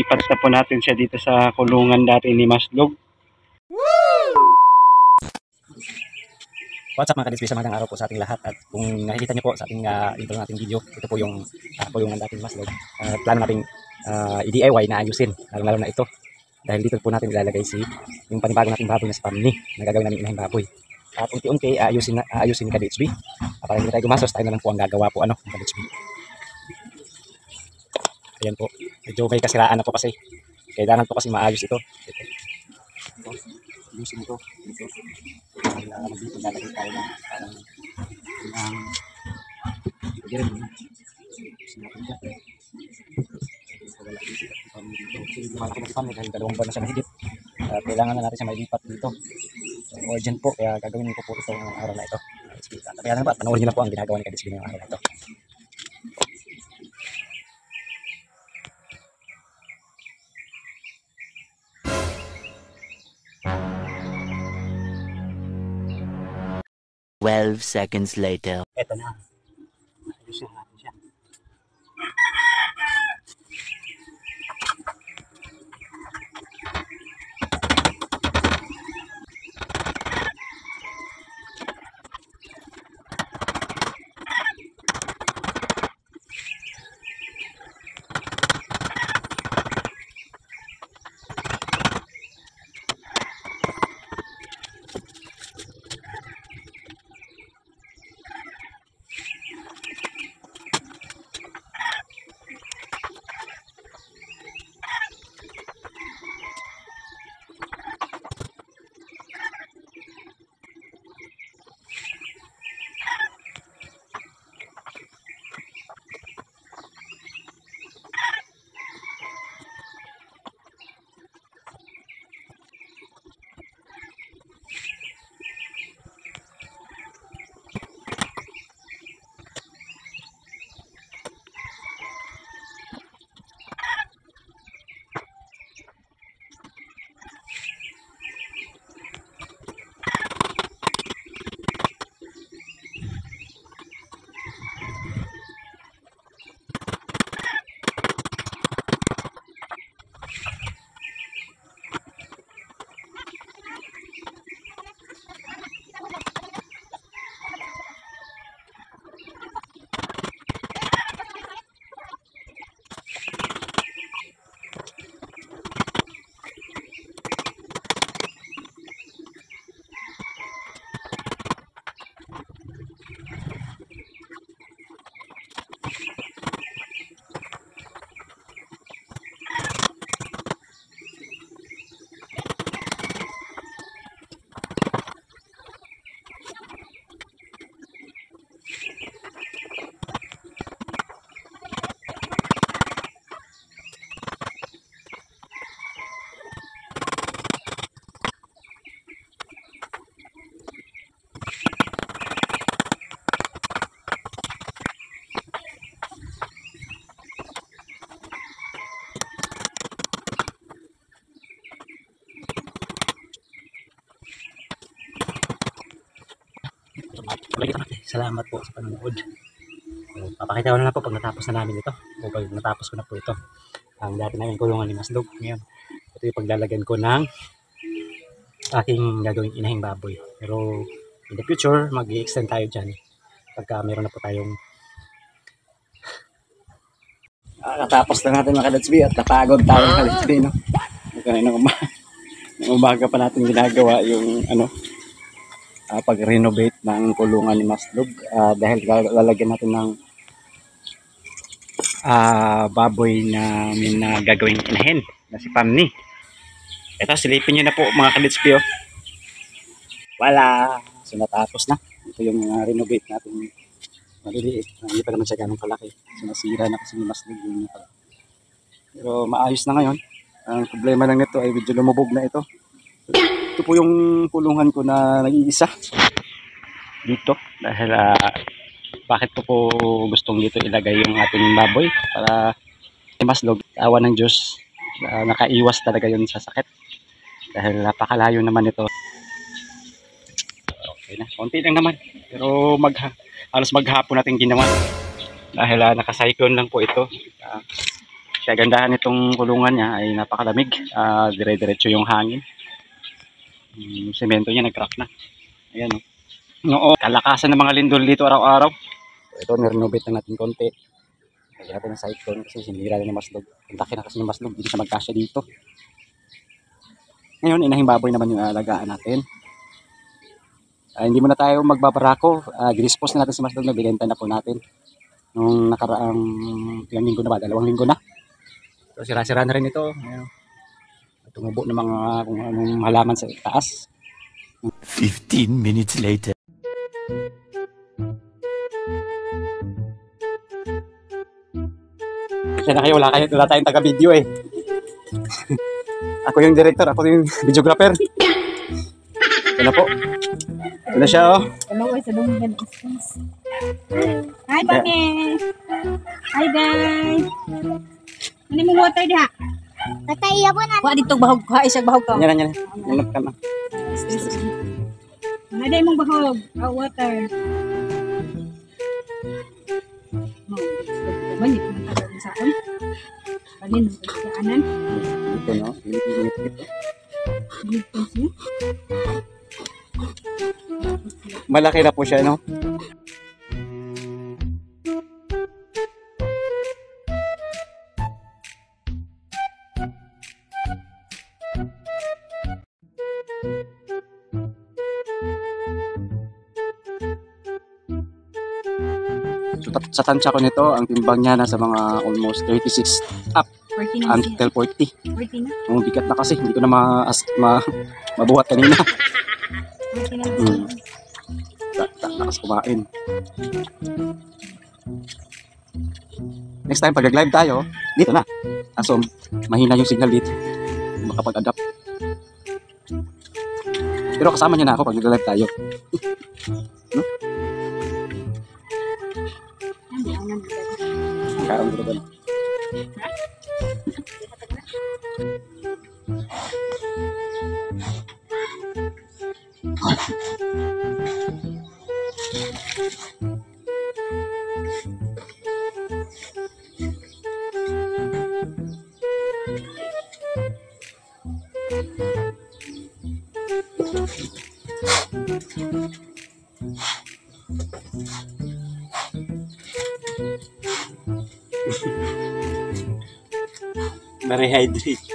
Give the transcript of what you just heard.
Nilipat na po natin siya dito sa kulungan dati ni Maslog. What's up mga kadispi, magandang araw po sa ating lahat. At kung nakikita niyo po sa ating intro nating video, ito po yung kulungan natin Maslog. Plano nating i-DIY na ayusin, lalo na ito. Dahil dito po natin ilalagay yung panibago nating baboy na si Pamni na gagawin namin inahing baboy. At unti-unti ayusin ni Kaditsby. Para hindi tayo gumasos, tayo na lang po ang gagawa po ng Kaditsby. Ayan po, medyo may kasiraan na po kasi. Kailangan po kasi maayos ito. Ito. Ayusin ito. Dito. Dito lalagay tayo ng parang pwede rin muna. Ayusin natin dyan. Wala isip at Pamni dito. Kasi lumaki na si Pamni dahil 2 buwan na siya mahigit. Kailangan na natin siya mailipat dito. Urgent po, kaya gagawin ko po ito ng araw na ito. Kaya na ba, panoorin niyo na po ang ginagawa ni Kaditsby ng araw na ito. Twelve seconds later. Ito na. Ayusin natin siya. Salamat po sa panonood. Papakita ko na lang po pag natapos na namin ito. O pag natapos ko na po ito. Ang dati namin kulungan ni Maslog. Ngayon, ito yung paglalagyan ko ng aking gagawing inahing baboy. Pero in the future, mag-i-extend tayo dyan. Pagka meron na po tayong natapos na natin mga Kaditsby at napagod tayo mga Kaditsby, no? Kanina ng umaga pa natin ginagawa yung pag-renovate ng kulungan ni Maslog dahil lalagyan natin ng baboy na gagawing inahin na si Pamni. Ito, silipin nyo na po mga Kaditsby, oh. Wala. So natapos na. Ito yung renovate natin. Maliliit. Hindi pa naman siya ganong kalaki. So nasira na kasi ni Maslog yung pero maayos na ngayon. Ang problema lang nito ay medyo lumubog na ito. Ito po yung kulungan ko na nag-iisa dito dahil bakit po gustong dito ilagay yung ating baboy para Maslog, awa ng Diyos, nakaiwas talaga yun sa sakit dahil napakalayo naman ito. Okay na, konti lang naman pero halos maghapon natin ginawa dahil naka-cyclone lang po ito. Kagandahan nitong kulungan niya ay napakalamig. Dire-diretso yung hangin. Yung semento niya nag-crack na. Ayan o. Oo, kalakasan ng mga lindol dito araw-araw. Ito, nirenovate na natin konti. Lagyan natin ng cyclone kasi sinira na ng maslog. Ang laki na kasi ng maslog, hindi siya magkasya dito. Ngayon, inahing baboy naman yung alagaan natin. Hindi muna tayo magbabarako. Ginispos na natin si maslog, nabigenta na po natin. Nung nakaraang ilang linggo na ba? 2 linggo na. So, sira-sira na rin ito. Ayan. Tumubo ng mga kung anong halaman sa taas. 15 minutes later. Kasi na kayo, wala tayong taga-video eh. Ako yung director, ako yung videographer. Ito na po. Ito na siya oh. Hello, sa Dungan Ispas. Hi, Bami! Hi, guys! Ano mo water diha? Kataiya mo na. Kuha dito bahog. Kuha isang bahog ka. Yan. Yan ka na. Ano mong bahog? Water. Banyak na tayo sa akin. Balin, magkakaanan. Ito no, init-init. Dito siya. Malaki na po siya no. So, sa tansya ko nito, ang timbang niya nasa mga almost 36 up 40 na siya. until 40. 40 na. Bigat na kasi, hindi ko na mabuhat kanina. 40 na. Lakas kumain. Next time, pag nag-live tayo, dito na. So, mahina yung signal dito. Makapag-adapt. Pero kasama niya na ako pag nag-live tayo. Karoon ko ba? Ma-rehydrate.